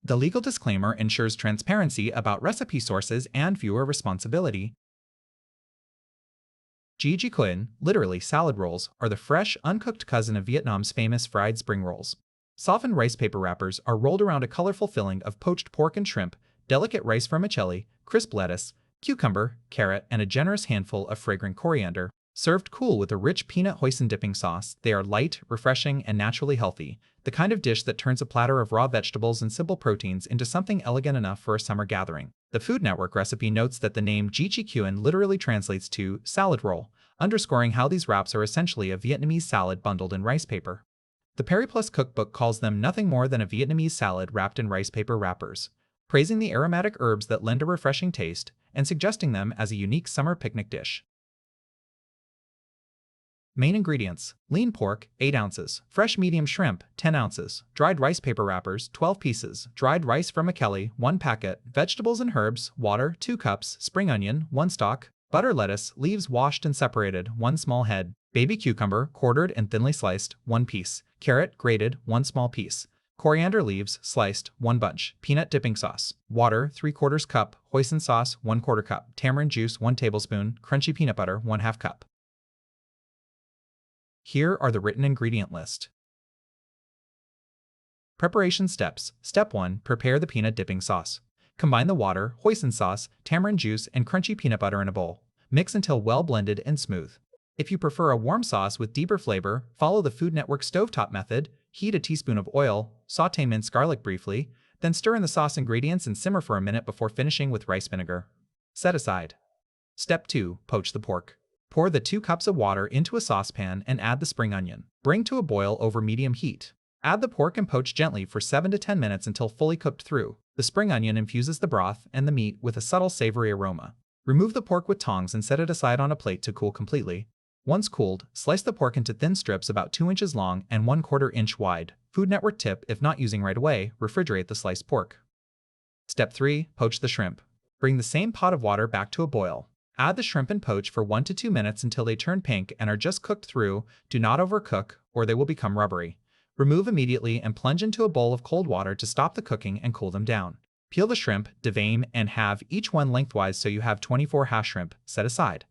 The legal disclaimer ensures transparency about recipe sources and viewer responsibility. Gỏi Cuốn, literally salad rolls, are the fresh, uncooked cousin of Vietnam's famous fried spring rolls. Softened rice paper wrappers are rolled around a colorful filling of poached pork and shrimp, delicate rice vermicelli, crisp lettuce, cucumber, carrot, and a generous handful of fragrant coriander. Served cool with a rich peanut-hoisin dipping sauce, they are light, refreshing, and naturally healthy, the kind of dish that turns a platter of raw vegetables and simple proteins into something elegant enough for a summer gathering. The Food Network recipe notes that the name Gỏi Cuốn literally translates to salad roll, underscoring how these wraps are essentially a Vietnamese salad bundled in rice paper. The Periplus cookbook calls them nothing more than a Vietnamese salad wrapped in rice paper wrappers, praising the aromatic herbs that lend a refreshing taste and suggesting them as a unique summer picnic dish. Main ingredients: lean pork, 8 ounces, fresh medium shrimp, 10 ounces, dried rice paper wrappers, 12 pieces, dried rice vermicelli, 1 packet, vegetables and herbs, water, 2 cups, spring onion, 1 stalk, butter lettuce, leaves washed and separated, 1 small head, baby cucumber, quartered and thinly sliced, 1 piece, carrot, grated, 1 small piece, coriander leaves, sliced, 1 bunch, peanut dipping sauce, water, 3/4 cup, hoisin sauce, 1/4 cup, tamarind juice, 1 tablespoon, crunchy peanut butter, 1/2 cup. Here are the written ingredient list. Preparation steps. Step 1. Prepare the peanut dipping sauce. Combine the water, hoisin sauce, tamarind juice, and crunchy peanut butter in a bowl. Mix until well blended and smooth. If you prefer a warm sauce with deeper flavor, follow the Food Network stovetop method. Heat a teaspoon of oil, saute minced garlic briefly, then stir in the sauce ingredients and simmer for a minute before finishing with rice vinegar. Set aside. Step 2. Poach the pork. Pour the 2 cups of water into a saucepan and add the spring onion. Bring to a boil over medium heat. Add the pork and poach gently for 7 to 10 minutes until fully cooked through. The spring onion infuses the broth and the meat with a subtle savory aroma. Remove the pork with tongs and set it aside on a plate to cool completely. Once cooled, slice the pork into thin strips about 2 inches long and 1/4 inch wide. Food Network tip: if not using right away, refrigerate the sliced pork. Step 3. Poach the shrimp. Bring the same pot of water back to a boil. Add the shrimp and poach for 1 to 2 minutes until they turn pink and are just cooked through. Do not overcook, or they will become rubbery. Remove immediately and plunge into a bowl of cold water to stop the cooking and cool them down. Peel the shrimp, devein, and halve each one lengthwise so you have 24 hash shrimp. Set aside.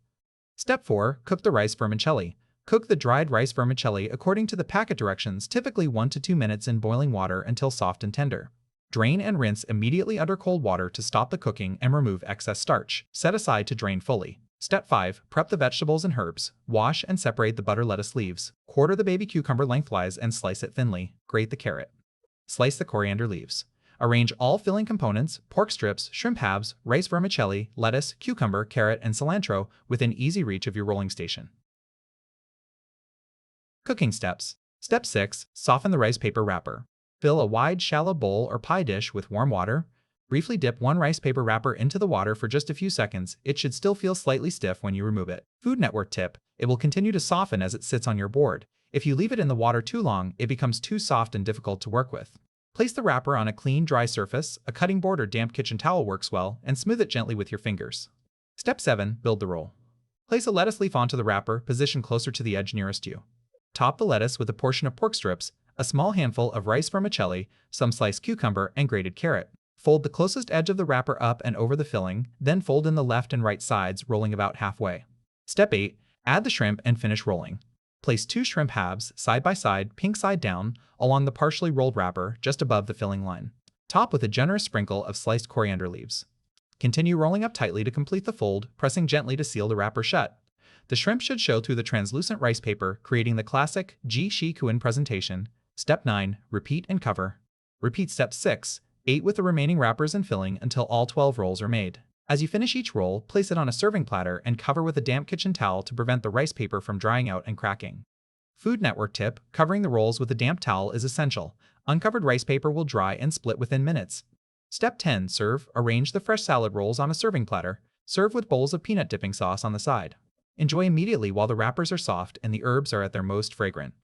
Step 4. Cook the rice vermicelli. Cook the dried rice vermicelli according to the packet directions, typically 1 to 2 minutes in boiling water until soft and tender. Drain and rinse immediately under cold water to stop the cooking and remove excess starch. Set aside to drain fully. Step 5. Prep the vegetables and herbs. Wash and separate the butter lettuce leaves. Quarter the baby cucumber lengthwise and slice it thinly. Grate the carrot. Slice the coriander leaves. Arrange all filling components, pork strips, shrimp halves, rice vermicelli, lettuce, cucumber, carrot, and cilantro within easy reach of your rolling station. Cooking steps. Step 6. Soften the rice paper wrapper. Fill a wide, shallow bowl or pie dish with warm water. Briefly dip 1 rice paper wrapper into the water for just a few seconds. It should still feel slightly stiff when you remove it. Food Network tip: it will continue to soften as it sits on your board. If you leave it in the water too long, it becomes too soft and difficult to work with. Place the wrapper on a clean, dry surface. A cutting board or damp kitchen towel works well, and smooth it gently with your fingers. Step 7. Build the roll. Place a lettuce leaf onto the wrapper, position closer to the edge nearest you. Top the lettuce with a portion of pork strips, a small handful of rice vermicelli, some sliced cucumber, and grated carrot. Fold the closest edge of the wrapper up and over the filling, then fold in the left and right sides, rolling about halfway. Step 8. Add the shrimp and finish rolling. Place 2 shrimp halves, side by side, pink side down, along the partially rolled wrapper, just above the filling line. Top with a generous sprinkle of sliced coriander leaves. Continue rolling up tightly to complete the fold, pressing gently to seal the wrapper shut. The shrimp should show through the translucent rice paper, creating the classic Gỏi Cuốn presentation. Step 9. Repeat and cover. Repeat step 6, 8 with the remaining wrappers and filling until all 12 rolls are made. As you finish each roll, place it on a serving platter and cover with a damp kitchen towel to prevent the rice paper from drying out and cracking. Food Network tip: covering the rolls with a damp towel is essential. Uncovered rice paper will dry and split within minutes. Step 10. Serve. Arrange the fresh salad rolls on a serving platter. Serve with bowls of peanut dipping sauce on the side. Enjoy immediately while the wrappers are soft and the herbs are at their most fragrant.